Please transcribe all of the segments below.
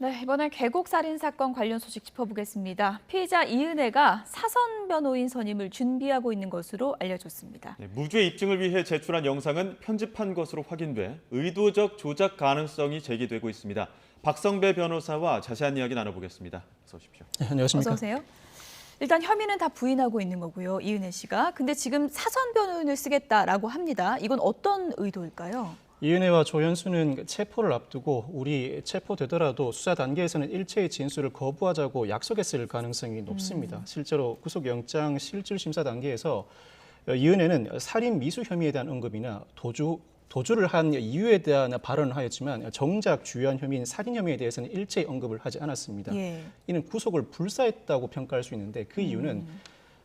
네, 이번엔 계곡 살인 사건 관련 소식 짚어보겠습니다. 피해자 이은혜가 사선 변호인 선임을 준비하고 있는 것으로 알려졌습니다. 네, 무죄 입증을 위해 제출한 영상은 편집한 것으로 확인돼 의도적 조작 가능성이 제기되고 있습니다. 박성배 변호사와 자세한 이야기 나눠보겠습니다. 어서 오십시오. 네, 안녕하십니까. 어서 오세요. 일단 혐의는 다 부인하고 있는 거고요, 이은혜 씨가. 근데 지금 사선 변호인을 쓰겠다라고 합니다. 이건 어떤 의도일까요? 이은혜와 조현수는 체포를 앞두고 우리 체포되더라도 수사 단계에서는 일체의 진술을 거부하자고 약속했을 가능성이 높습니다. 실제로 구속영장 실질심사 단계에서 이은혜는 살인 미수 혐의에 대한 언급이나 도주를 한 이유에 대한 발언을 하였지만 정작 주요한 혐의인 살인 혐의에 대해서는 일체의 언급을 하지 않았습니다. 예. 이는 구속을 불사했다고 평가할 수 있는데 그 이유는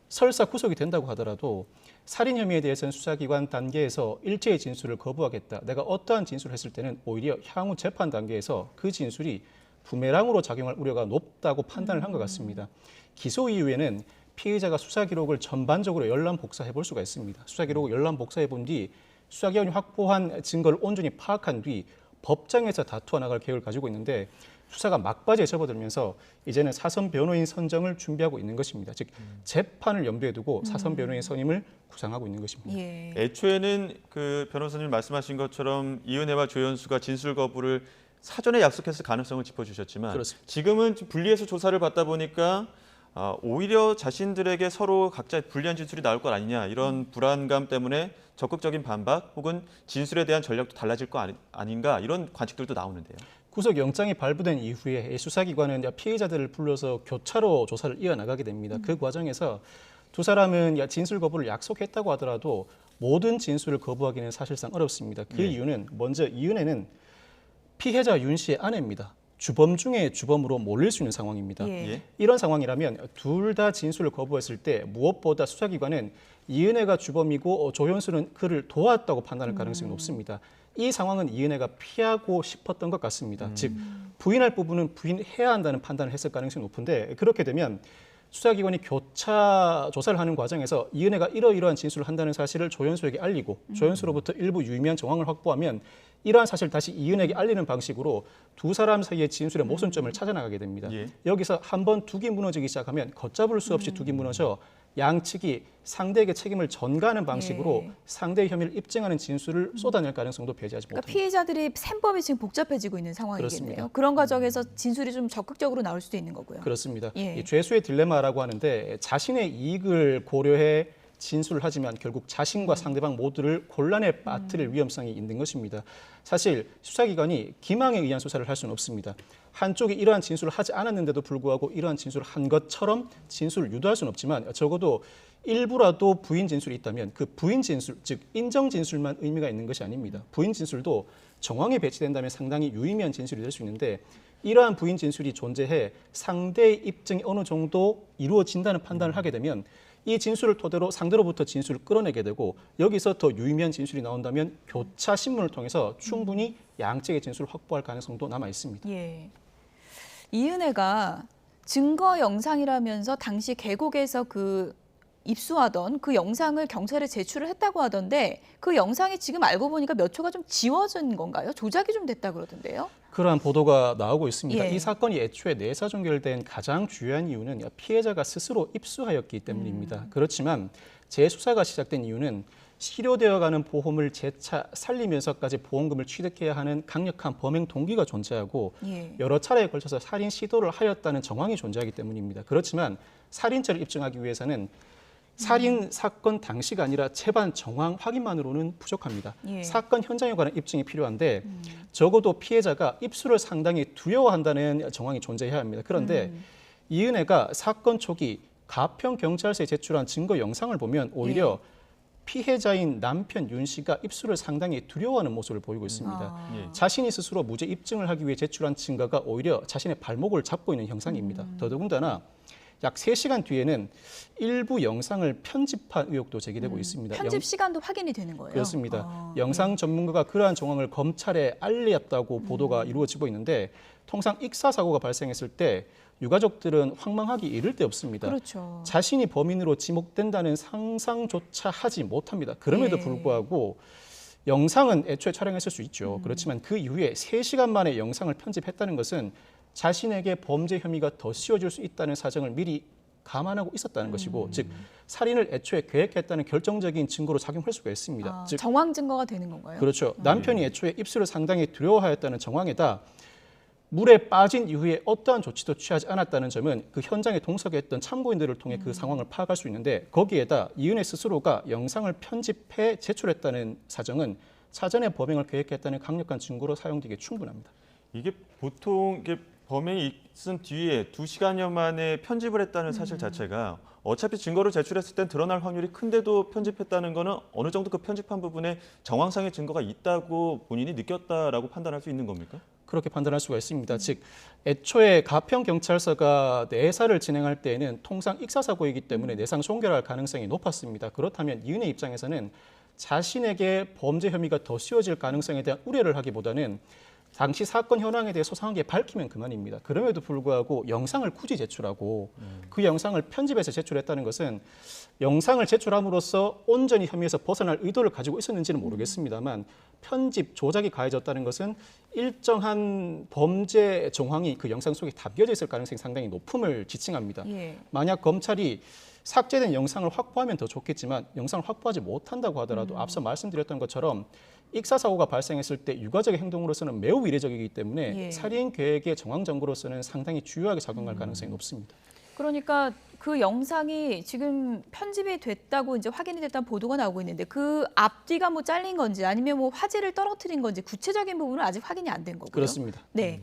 설사 구속이 된다고 하더라도 살인 혐의에 대해서는 수사기관 단계에서 일체의 진술을 거부하겠다. 내가 어떠한 진술을 했을 때는 오히려 향후 재판 단계에서 그 진술이 부메랑으로 작용할 우려가 높다고 판단을 한 것 같습니다. 기소 이후에는 피해자가 수사 기록을 전반적으로 열람 복사해 볼 수가 있습니다. 수사 기록을 열람 복사해 본 뒤 수사기관이 확보한 증거를 온전히 파악한 뒤 법정에서 다투어 나갈 계획을 가지고 있는데 수사가 막바지에 접어들면서 이제는 사선 변호인 선정을 준비하고 있는 것입니다. 즉 재판을 염두에 두고 사선 변호인 선임을 구상하고 있는 것입니다. 예. 애초에는 그 변호사님 말씀하신 것처럼 이은혜와 조현수가 진술 거부를 사전에 약속했을 가능성을 짚어주셨지만 그렇습니다. 지금은 좀 분리해서 조사를 받다 보니까 오히려 자신들에게 서로 각자 불리한 진술이 나올 것 아니냐 이런 불안감 때문에 적극적인 반박 혹은 진술에 대한 전략도 달라질 거 아닌가 이런 관측들도 나오는데요. 구속영장이 발부된 이후에 수사기관은 피해자들을 불러서 교차로 조사를 이어나가게 됩니다. 그 과정에서 두 사람은 진술 거부를 약속했다고 하더라도 모든 진술을 거부하기는 사실상 어렵습니다. 그 이유는 먼저 이은혜는 피해자 윤 씨의 아내입니다. 주범 중에 주범으로 몰릴 수 있는 상황입니다. 예. 이런 상황이라면 둘 다 진술을 거부했을 때 무엇보다 수사기관은 이은혜가 주범이고 조현수는 그를 도왔다고 판단할 가능성이 높습니다. 이 상황은 이은혜가 피하고 싶었던 것 같습니다. 즉 부인할 부분은 부인해야 한다는 판단을 했을 가능성이 높은데 그렇게 되면 수사기관이 교차 조사를 하는 과정에서 이은혜가 이러이러한 진술을 한다는 사실을 조현수에게 알리고 조현수로부터 일부 유의미한 정황을 확보하면 이러한 사실을 다시 이은혜에게 알리는 방식으로 두 사람 사이의 진술의 모순점을 찾아나가게 됩니다. 예. 여기서 한번 둑이 무너지기 시작하면 걷잡을 수 없이 둑이 무너져 양측이 상대에게 책임을 전가하는 방식으로 예. 상대의 혐의를 입증하는 진술을 쏟아낼 가능성도 배제하지 그러니까 못합니다. 피해자들이 셈법이 지금 복잡해지고 있는 상황이겠네요. 그렇습니다. 그런 과정에서 진술이 좀 적극적으로 나올 수도 있는 거고요. 그렇습니다. 예. 이 죄수의 딜레마라고 하는데 자신의 이익을 고려해 진술을 하지만 결국 자신과 상대방 모두를 곤란에 빠뜨릴 위험성이 있는 것입니다. 사실 수사기관이 기망에 의한 수사를 할 수는 없습니다. 한쪽이 이러한 진술을 하지 않았는데도 불구하고 이러한 진술을 한 것처럼 진술을 유도할 수는 없지만 적어도 일부라도 부인 진술이 있다면 그 부인 진술, 즉 인정 진술만 의미가 있는 것이 아닙니다. 부인 진술도 정황에 배치된다면 상당히 유의미한 진술이 될 수 있는데 이러한 부인 진술이 존재해 상대의 입증이 어느 정도 이루어진다는 판단을 하게 되면 이 진술을 토대로 상대로부터 진술을 끌어내게 되고 여기서 더 유의미한 진술이 나온다면 교차 신문을 통해서 충분히 양측의 진술을 확보할 가능성도 남아 있습니다. 예. 이은혜가 증거 영상이라면서 당시 계곡에서 입수하던 그 영상을 경찰에 제출을 했다고 하던데 그 영상이 지금 알고 보니까 몇 초가 좀 지워진 건가요? 조작이 좀 됐다 그러던데요? 그러한 보도가 나오고 있습니다. 예. 이 사건이 애초에 내사 종결된 가장 중요한 이유는 피해자가 스스로 입수하였기 때문입니다. 그렇지만 재수사가 시작된 이유는 실효되어가는 보험을 재차 살리면서까지 보험금을 취득해야 하는 강력한 범행 동기가 존재하고 예. 여러 차례에 걸쳐서 살인 시도를 하였다는 정황이 존재하기 때문입니다. 그렇지만 살인죄를 입증하기 위해서는 살인 사건 당시가 아니라 채반 정황 확인만으로는 부족합니다. 예. 사건 현장에 관한 입증이 필요한데 적어도 피해자가 입수를 상당히 두려워한다는 정황이 존재해야 합니다. 그런데 이은혜가 사건 초기 가평 경찰서에 제출한 증거 영상을 보면 오히려 피해자인 남편 윤 씨가 입수를 상당히 두려워하는 모습을 보이고 있습니다. 예. 자신이 스스로 무죄 입증을 하기 위해 제출한 증거가 오히려 자신의 발목을 잡고 있는 형상입니다. 더더군다나 약 3시간 뒤에는 일부 영상을 편집한 의혹도 제기되고 있습니다. 편집 시간도 확인이 되는 거예요? 그렇습니다. 영상 전문가가 그러한 정황을 검찰에 알렸다고 보도가 이루어지고 있는데 통상 익사 사고가 발생했을 때 유가족들은 황망하기 이를 데 없습니다. 그렇죠. 자신이 범인으로 지목된다는 상상조차 하지 못합니다. 그럼에도 예. 불구하고 영상은 애초에 촬영했을 수 있죠. 그렇지만 그 이후에 3시간 만에 영상을 편집했다는 것은 자신에게 범죄 혐의가 더 씌워질 수 있다는 사정을 미리 감안하고 있었다는 것이고, 즉 살인을 애초에 계획했다는 결정적인 증거로 작용할 수가 있습니다. 즉 정황 증거가 되는 건가요? 그렇죠. 남편이 애초에 입수를 상당히 두려워하였다는 정황에다 물에 빠진 이후에 어떠한 조치도 취하지 않았다는 점은 그 현장에 동석했던 참고인들을 통해 그 상황을 파악할 수 있는데, 거기에다 이은혜 스스로가 영상을 편집해 제출했다는 사정은 사전에 범행을 계획했다는 강력한 증거로 사용되기에 충분합니다. 이게 보통 이게 범행이 있은 뒤에 2시간여 만에 편집을 했다는 사실 자체가 어차피 증거를 제출했을 땐 드러날 확률이 큰데도 편집했다는 거는 어느 정도 그 편집한 부분에 정황상의 증거가 있다고 본인이 느꼈다라고 판단할 수 있는 겁니까? 그렇게 판단할 수가 있습니다. 즉 애초에 가평 경찰서가 내사를 진행할 때에는 통상 익사사고이기 때문에 내상 종결할 가능성이 높았습니다. 그렇다면 이은혜 입장에서는 자신에게 범죄 혐의가 더 씌워질 가능성에 대한 우려를 하기보다는 당시 사건 현황에 대해 소상하게 밝히면 그만입니다. 그럼에도 불구하고 영상을 굳이 제출하고 그 영상을 편집해서 제출했다는 것은 영상을 제출함으로써 온전히 혐의에서 벗어날 의도를 가지고 있었는지는 모르겠습니다만, 편집, 조작이 가해졌다는 것은 일정한 범죄 정황이 그 영상 속에 담겨져 있을 가능성이 상당히 높음을 지칭합니다. 예. 만약 검찰이 삭제된 영상을 확보하면 더 좋겠지만 영상을 확보하지 못한다고 하더라도 앞서 말씀드렸던 것처럼 익사사고가 발생했을 때 유가족의 행동으로서는 매우 이례적이기 때문에 예. 살인 계획의 정황 증거로서는 상당히 주요하게 작용할 가능성이 높습니다. 그러니까 그 영상이 지금 편집이 됐다고 이제 확인이 됐다는 보도가 나오고 있는데, 그 앞뒤가 뭐 잘린 건지 아니면 뭐 화질을 떨어뜨린 건지 구체적인 부분은 아직 확인이 안 된 거고요. 그렇습니다. 네.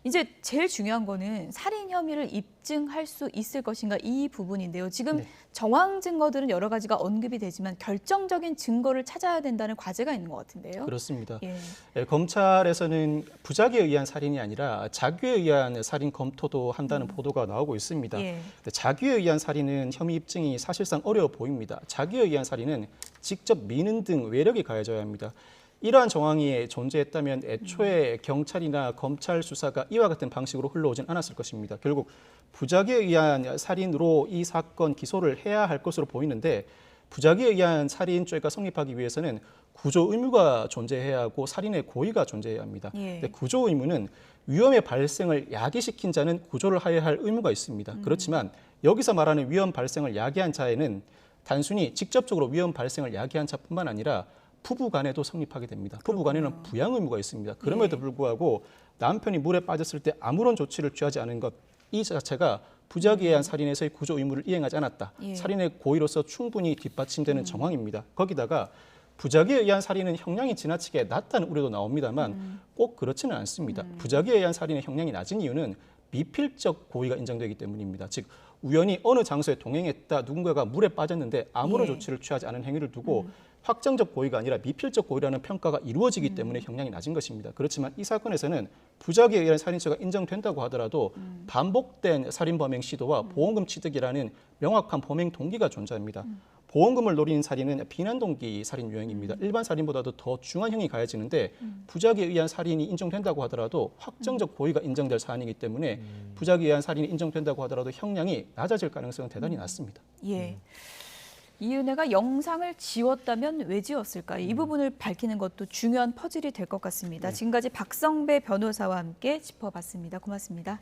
이제 제일 중요한 거는 살인 혐의를 입증할 수 있을 것인가, 이 부분인데요. 지금 네. 정황 증거들은 여러 가지가 언급이 되지만 결정적인 증거를 찾아야 된다는 과제가 있는 것 같은데요. 그렇습니다. 예. 검찰에서는 부작위에 의한 살인이 아니라 자규에 의한 살인 검토도 한다는 보도가 나오고 있습니다. 예. 자규에 의한 살인은 혐의 입증이 사실상 어려워 보입니다. 자규에 의한 살인은 직접 미는 등 외력이 가해져야 합니다. 이러한 정황이 존재했다면 애초에 경찰이나 검찰 수사가 이와 같은 방식으로 흘러오진 않았을 것입니다. 결국 부작위에 의한 살인으로 이 사건 기소를 해야 할 것으로 보이는데, 부작위에 의한 살인죄가 성립하기 위해서는 구조 의무가 존재해야 하고 살인의 고의가 존재해야 합니다. 예. 근데 구조 의무는 위험의 발생을 야기시킨 자는 구조를 하여야 할 의무가 있습니다. 그렇지만 여기서 말하는 위험 발생을 야기한 자에는 단순히 직접적으로 위험 발생을 야기한 자뿐만 아니라 부부 간에도 성립하게 됩니다. 부부 간에는 부양 의무가 있습니다. 그럼에도 불구하고 남편이 물에 빠졌을 때 아무런 조치를 취하지 않은 것, 이 자체가 부작위에 의한 살인에서의 구조 의무를 이행하지 않았다. 예. 살인의 고의로서 충분히 뒷받침되는 정황입니다. 거기다가 부작위에 의한 살인은 형량이 지나치게 낮다는 우려도 나옵니다만 꼭 그렇지는 않습니다. 부작위에 의한 살인의 형량이 낮은 이유는 미필적 고의가 인정되기 때문입니다. 즉 우연히 어느 장소에 동행했다, 누군가가 물에 빠졌는데 아무런 예. 조치를 취하지 않은 행위를 두고 확정적 고의가 아니라 미필적 고의라는 평가가 이루어지기 때문에 형량이 낮은 것입니다. 그렇지만 이 사건에서는 부작위에 의한 살인죄가 인정된다고 하더라도 반복된 살인범행 시도와 보험금 취득이라는 명확한 범행 동기가 존재합니다. 보험금을 노리는 살인은 비난 동기 살인 유형입니다. 일반 살인보다도 더 중한 형이 가해지는데 부작위에 의한 살인이 인정된다고 하더라도 확정적 고의가 인정될 사안이기 때문에 부작위에 의한 살인이 인정된다고 하더라도 형량이 낮아질 가능성은 대단히 낮습니다. 예. 이은혜가 영상을 지웠다면 왜 지웠을까? 이 부분을 밝히는 것도 중요한 퍼즐이 될 것 같습니다. 지금까지 박성배 변호사와 함께 짚어봤습니다. 고맙습니다.